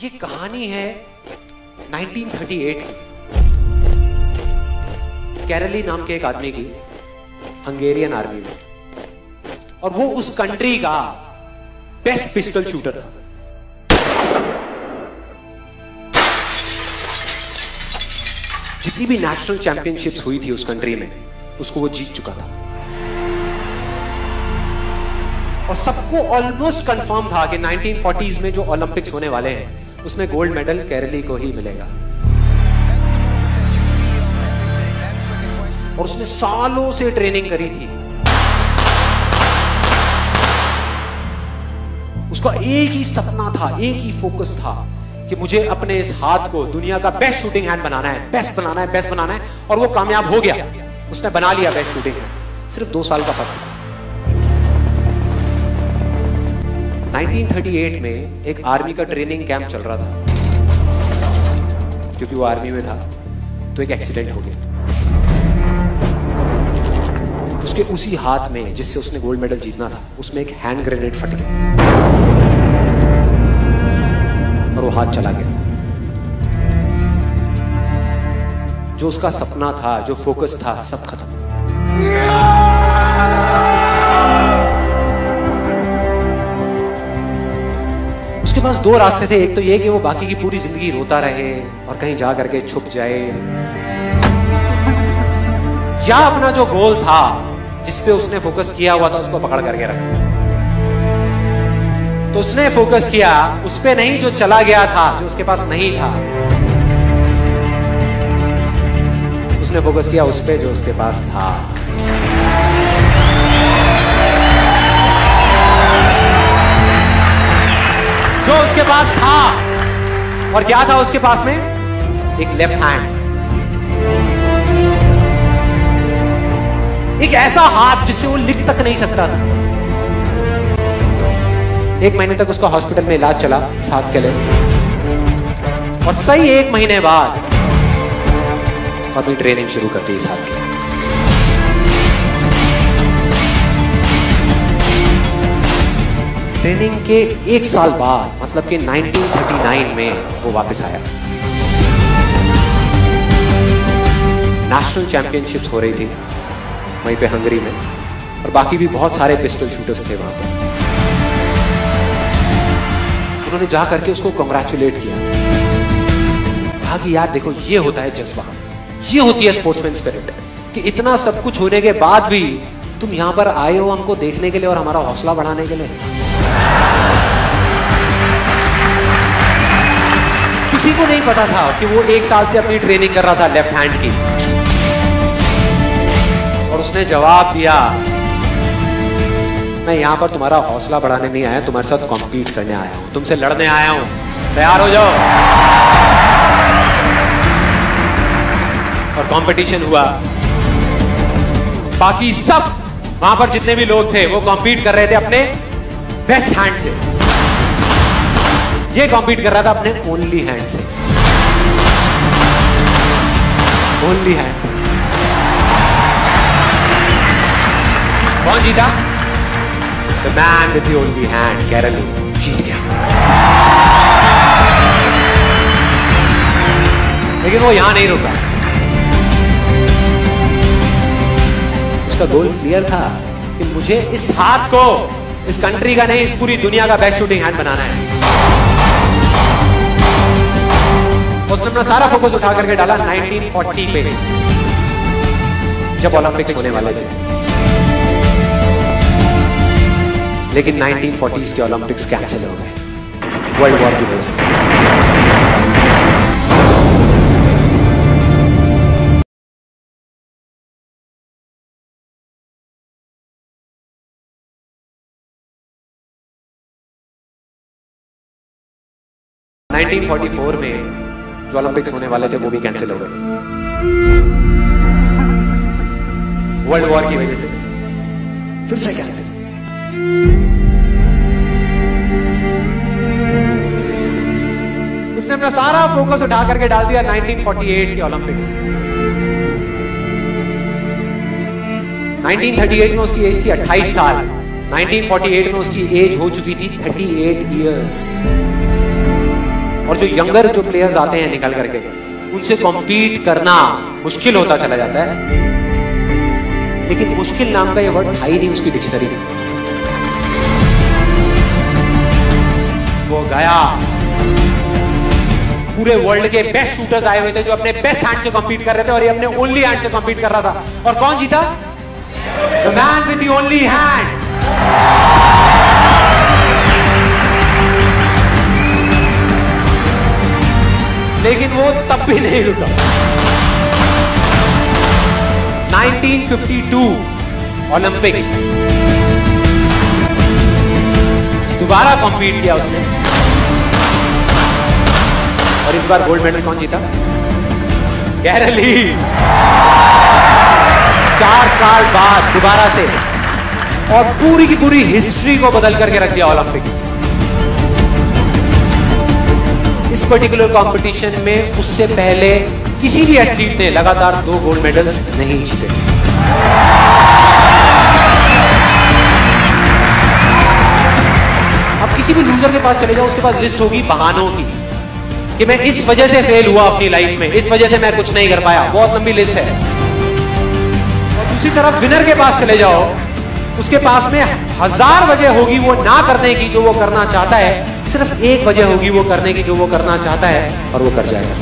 ये कहानी है 1938 की, कैरली नाम के एक आदमी की, हंगेरियन आर्मी में, और वो उस कंट्री का बेस्ट पिस्टल शूटर था। जितनी भी नेशनल चैंपियनशिप्स हुई थी उस कंट्री में, उसको वो जीत चुका था। और सबको ऑलमोस्ट कंफर्म था कि 1940s में जो ओलंपिक्स होने वाले हैं उसमें गोल्ड मेडल केरली को ही मिलेगा। और उसने सालों से ट्रेनिंग करी थी। उसका एक ही सपना था, एक ही फोकस था कि मुझे अपने इस हाथ को दुनिया का बेस्ट शूटिंग हैंड बनाना है, बेस्ट बनाना है, बेस्ट बनाना है। और वो कामयाब हो गया, उसने बना लिया बेस्ट शूटिंग हैंड। सिर्फ 2 साल का फर्क था। 1938 में एक आर्मी का ट्रेनिंग कैंप चल रहा था, क्योंकि वो आर्मी में था, तो एक एक्सीडेंट हो गया। उसके उसी हाथ में जिससे उसने गोल्ड मेडल जीतना था, उसमें एक हैंड ग्रेनेड फट गया और वो हाथ चला गया। जो उसका सपना था, जो फोकस था, सब खत्म। उसके पास 2 रास्ते थे। एक तो ये कि वो बाकी की पूरी जिंदगी रोता रहे और कहीं जा करके छुप जाए, या अपना जो गोल था जिस पे उसने फोकस किया हुआ था उसको पकड़ करके रखे। तो उसने फोकस किया उस पे नहीं जो चला गया था, जो उसके पास नहीं था। उसने फोकस किया उस पे जो उसके पास था। जो उसके पास था, और क्या था उसके पास में? एक लेफ्ट हैंड, एक ऐसा हाथ जिससे वो लिख तक नहीं सकता था। 1 महीने तक उसका हॉस्पिटल में इलाज चला इस हाथ के लिए, और सही 1 महीने बाद अपनी ट्रेनिंग शुरू कर दी इस हाथ के। ट्रेनिंग के 1 साल बाद, मतलब कि 1939 में वो वापस आया। नेशनल चैंपियनशिप्स हो रही थी वहीं पे हंगरी में, और बाकी भी बहुत सारे पिस्टल शूटर्स थे वहां पे। उन्होंने जा करके उसको कांग्रेचुलेट किया, कहा कि यार देखो, ये होता है जज्बा, ये होती है स्पोर्ट्समैन स्पिरिट, कि इतना सब कुछ होने के बाद भी तुम यहां पर आए हो हमको देखने के लिए और हमारा हौसला बढ़ाने के लिए। किसी को नहीं पता था कि वो 1 साल से अपनी ट्रेनिंग कर रहा था लेफ्ट हैंड की, और उसने जवाब दिया, मैं यहां पर तुम्हारा हौसला बढ़ाने नहीं आया, तुम्हारे साथ कॉम्पीट करने आया हूं, तुमसे लड़ने आया हूं, तैयार हो जाओ। और कंपटीशन हुआ। बाकी सब वहां पर जितने भी लोग थे वो कॉम्पीट कर रहे थे अपने बेस्ट हैंड से, ये कॉम्पीट कर रहा था अपने ओनली हैंड से, ओनली हैंड से। कौन जीता? The man with the only hand, केरली जीत गया। लेकिन वो यहां नहीं रुका। उसका गोल क्लियर था कि मुझे इस हाथ को इस कंट्री का नहीं, इस पूरी दुनिया का बेस्ट शूटिंग हैंड बनाना है। उसने अपना सारा फोकस उठा करके डाला 1940 पे, जब ओलंपिक्स होने वाले थे। लेकिन 1940s के ओलंपिक्स कैंसिल हो गए वर्ल्ड वॉर की वजह से। में 1944 में जो ओलंपिक्स होने वाले थे वो भी कैंसिल हो गए वर्ल्ड वॉर की वजह से, फिर से कैंसिल। उसने अपना सारा फोकस उठा करके डाल दिया 1948 के ओलंपिक्स में। 1938 में उसकी एज थी 28 साल, 1948 में उसकी एज हो चुकी थी 38 इयर्स। और जो यंगर जो प्लेयर्स आते हैं निकल करके, उनसे कॉम्पीट करना मुश्किल होता चला जाता है। लेकिन मुश्किल नाम का ये वर्ड था ही नहीं उसकी डिक्शनरी में। वो गया, पूरे वर्ल्ड के बेस्ट शूटर्स आए हुए थे जो अपने बेस्ट हैंड से कॉम्पीट कर रहे थे, और ये अपने ओनली हैंड से कॉम्पीट कर रहा था। और कौन जीता? The man with the only hand. लेकिन वो तब भी नहीं रुका। 1952 ओलंपिक्स, दोबारा कॉम्पीट किया उसने, और इस बार गोल्ड मेडल कौन जीता? गैरल ली। 4 साल बाद दोबारा से, और पूरी की पूरी हिस्ट्री को बदल करके रख दिया ओलंपिक्स। इस पर्टिकुलर कंपटीशन में उससे पहले किसी भी एथलीट ने लगातार 2 गोल्ड मेडल्स नहीं जीते। अब किसी भी लूजर के पास चले जाओ, उसके पास लिस्ट होगी बहानों की कि मैं इस वजह से फेल हुआ अपनी लाइफ में, इस वजह से मैं कुछ नहीं कर पाया। बहुत लंबी लिस्ट है। और दूसरी तरफ विनर के पास चले जाओ, उसके पास में 1000 वजह होगी वो ना करने की जो वो करना चाहता है, सिर्फ एक वजह होगी वो करने की जो वो करना चाहता है, और वो कर जाएगा।